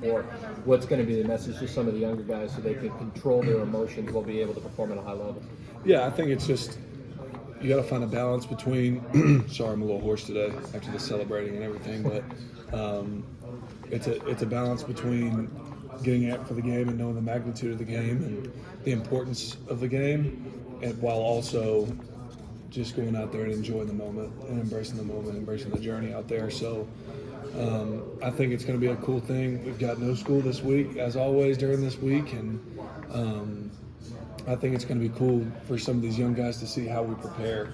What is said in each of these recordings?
Or what's going to be the message to some of the younger guys so they can control their emotions while be able to perform at a high level? Yeah, I think it's just you got to find a balance between. Sorry, I'm a little hoarse today after the celebrating and everything, but it's a balance between getting amped for the game and knowing the magnitude of the game and the importance of the game, and while also just going out there and enjoying the moment and embracing the moment, embracing the journey out there. So I think it's going to be a cool thing. We've got no school this week, as always, during this week, and I think it's going to be cool for some of these young guys to see how we prepare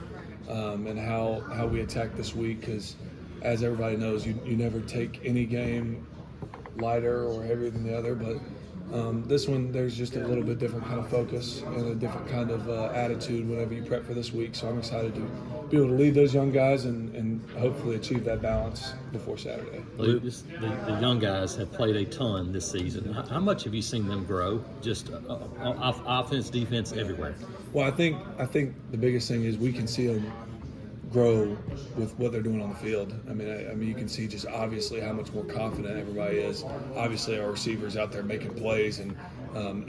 and how we attack this week. Because, as everybody knows, you never take any game lighter or heavier than the other, but this one there's just a little bit different kind of focus and a different kind of attitude whenever you prep for this week. So I'm excited to be able to lead those young guys and hopefully achieve that balance before Saturday. Luke, the young guys have played a ton this season. How much have you seen them grow? Just offense, defense, everywhere. Well, I think the biggest thing is we can see them grow with what they're doing on the field. I mean, you can see just obviously how much more confident everybody is. Obviously, our receivers out there making plays and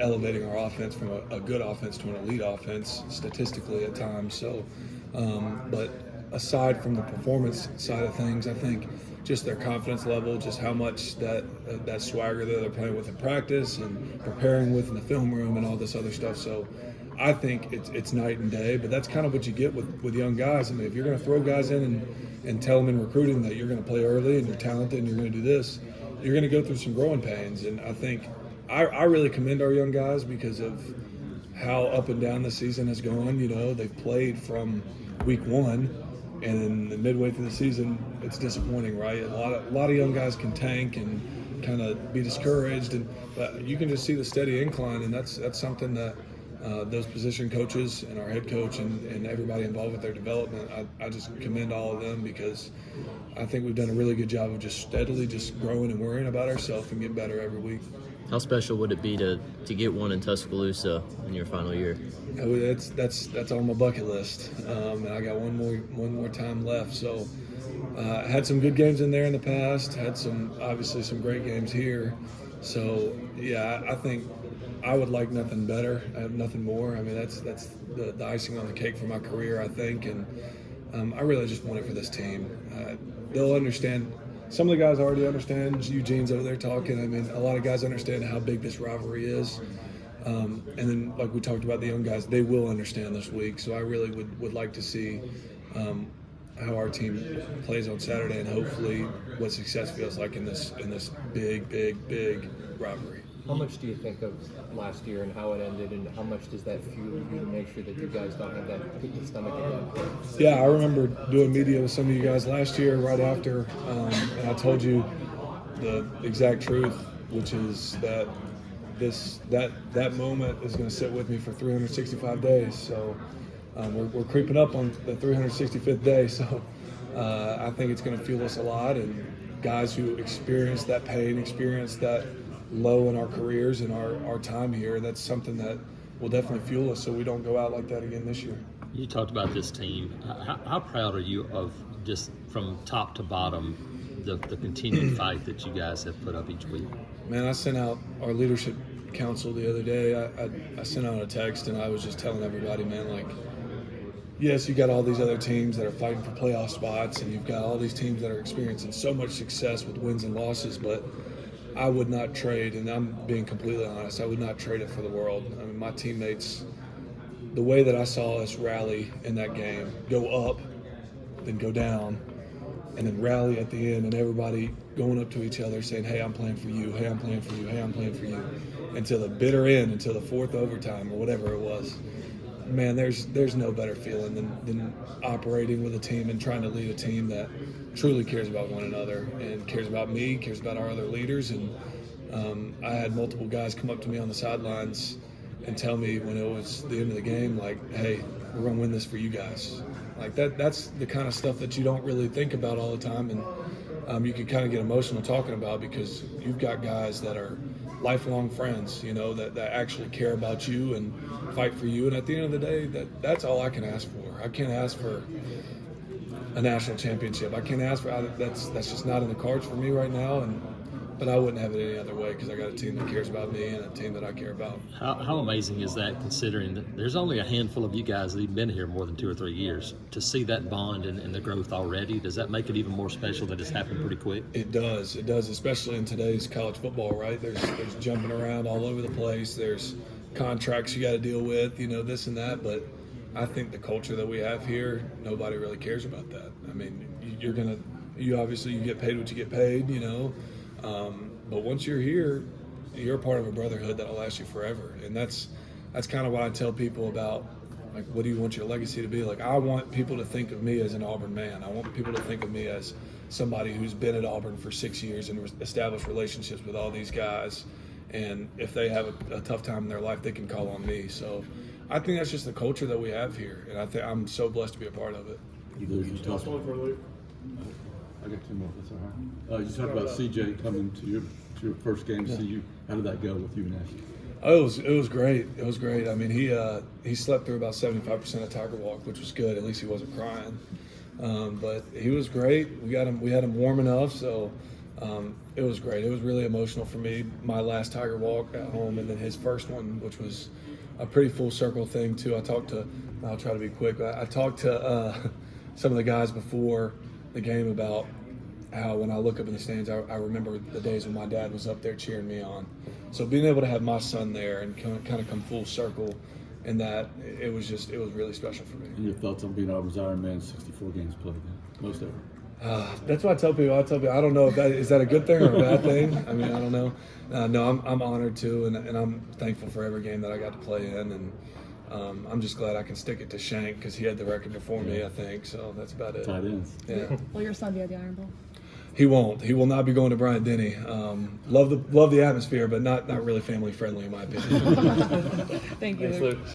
elevating our offense from a good offense to an elite offense statistically at times. So, but aside from the performance side of things, I think just their confidence level, just how much that swagger that they're playing with in practice and preparing with in the film room and all this other stuff. So I think it's night and day, but that's kind of what you get with young guys. I mean, if you're going to throw guys in and tell them in recruiting that you're going to play early and you're talented and you're going to do this, you're going to go through some growing pains. And I think I really commend our young guys because of how up and down the season has gone. You know, they've played from week one, and then midway through the season, it's disappointing, right? A lot of young guys can tank and kind of be discouraged, but you can just see the steady incline, and that's something that those position coaches and our head coach and everybody involved with their development, I just commend all of them because I think we've done a really good job of just steadily just growing and worrying about ourselves and getting better every week. How special would it be to get one in Tuscaloosa in your final year? That's on my bucket list, and I got one more time left. So had some good games in there in the past. Had obviously some great games here. So yeah, I think I would like nothing better. I have nothing more. I mean, that's the icing on the cake for my career, I think, and I really just want it for this team. They'll understand. Some of the guys already understand. Eugene's over there talking. I mean, a lot of guys understand how big this rivalry is. And then, like we talked about, the young guys, they will understand this week. So I really would like to see how our team plays on Saturday and hopefully what success feels like in this big rivalry. How much do you think of last year and how it ended, and how much does that fuel you to make sure that you guys don't have that pit in the stomach again? Yeah, I remember doing media with some of you guys last year right after, and I told you the exact truth, which is that that moment is going to sit with me for 365 days. So we're creeping up on the 365th day. So I think it's going to fuel us a lot, and guys who experience that pain, experience that low in our careers and our time here, that's something that will definitely fuel us so we don't go out like that again this year. You talked about this team. How proud are you of just from top to bottom the continued fight that you guys have put up each week? Man, I sent out our leadership council the other day. I sent out a text and I was just telling everybody, man, like, yes, you got all these other teams that are fighting for playoff spots and you've got all these teams that are experiencing so much success with wins and losses, but I would not trade, and I'm being completely honest, I would not trade it for the world. I mean, my teammates, the way that I saw us rally in that game, go up, then go down, and then rally at the end, and everybody going up to each other saying, hey, I'm playing for you, hey, I'm playing for you, hey, I'm playing for you, until the bitter end, until the fourth overtime or whatever it was. Man, there's no better feeling than operating with a team and trying to lead a team that truly cares about one another and cares about me, cares about our other leaders. And I had multiple guys come up to me on the sidelines and tell me when it was the end of the game, like, hey, we're going to win this for you guys. Like that's the kind of stuff that you don't really think about all the time. And you can kind of get emotional talking about because you've got guys that are lifelong friends, you know, that actually care about you and fight for you. And at the end of the day, that's all I can ask for. I can't ask for a national championship. I can't ask for that's just not in the cards for me right now. but I wouldn't have it any other way because I got a team that cares about me and a team that I care about. How amazing is that, considering that there's only a handful of you guys that have been here more than 2 or 3 years? To see that bond and the growth already, does that make it even more special that it's happened pretty quick? It does, especially in today's college football, right? There's jumping around all over the place. There's contracts you got to deal with, this and that. But I think the culture that we have here, nobody really cares about that. I mean, you obviously get paid what you get paid, but once you're here, you're a part of a brotherhood that'll last you forever. And that's kind of what I tell people about, like, what do you want your legacy to be? Like, I want people to think of me as an Auburn man. I want people to think of me as somebody who's been at Auburn for 6 years and established relationships with all these guys. And if they have a tough time in their life, they can call on me. So I think that's just the culture that we have here. And I think I'm so blessed to be a part of it. Last one for Luke. I got 2 more. That's all right. You talked about CJ coming to your first game to see you. How did that go with you and Ashley? Oh, it was great. It was great. I mean, he slept through about 75% of Tiger Walk, which was good. At least he wasn't crying. But he was great. We had him warm enough, so it was great. It was really emotional for me. My last Tiger Walk at home, and then his first one, which was a pretty full circle thing too. I'll try to be quick. I talked to some of the guys before the game about how when I look up in the stands, I remember the days when my dad was up there cheering me on. So being able to have my son there and kind of come full circle in that, it was really special for me. And your thoughts on being Auburn's Iron Man, 64 games played, most ever. That's what I tell people. I don't know if is that a good thing or a bad thing. I mean, I don't know. No, I'm honored too, and I'm thankful for every game that I got to play in, and I'm just glad I can stick it to Shank because he had the record before me, I think. So that's about it. Tight ends. Yeah. Will your son be at the Iron Bowl? He won't. He will not be going to Bryant Denny. Love the atmosphere, but not really family friendly in my opinion. Thank you, Thanks, Luke. Luke.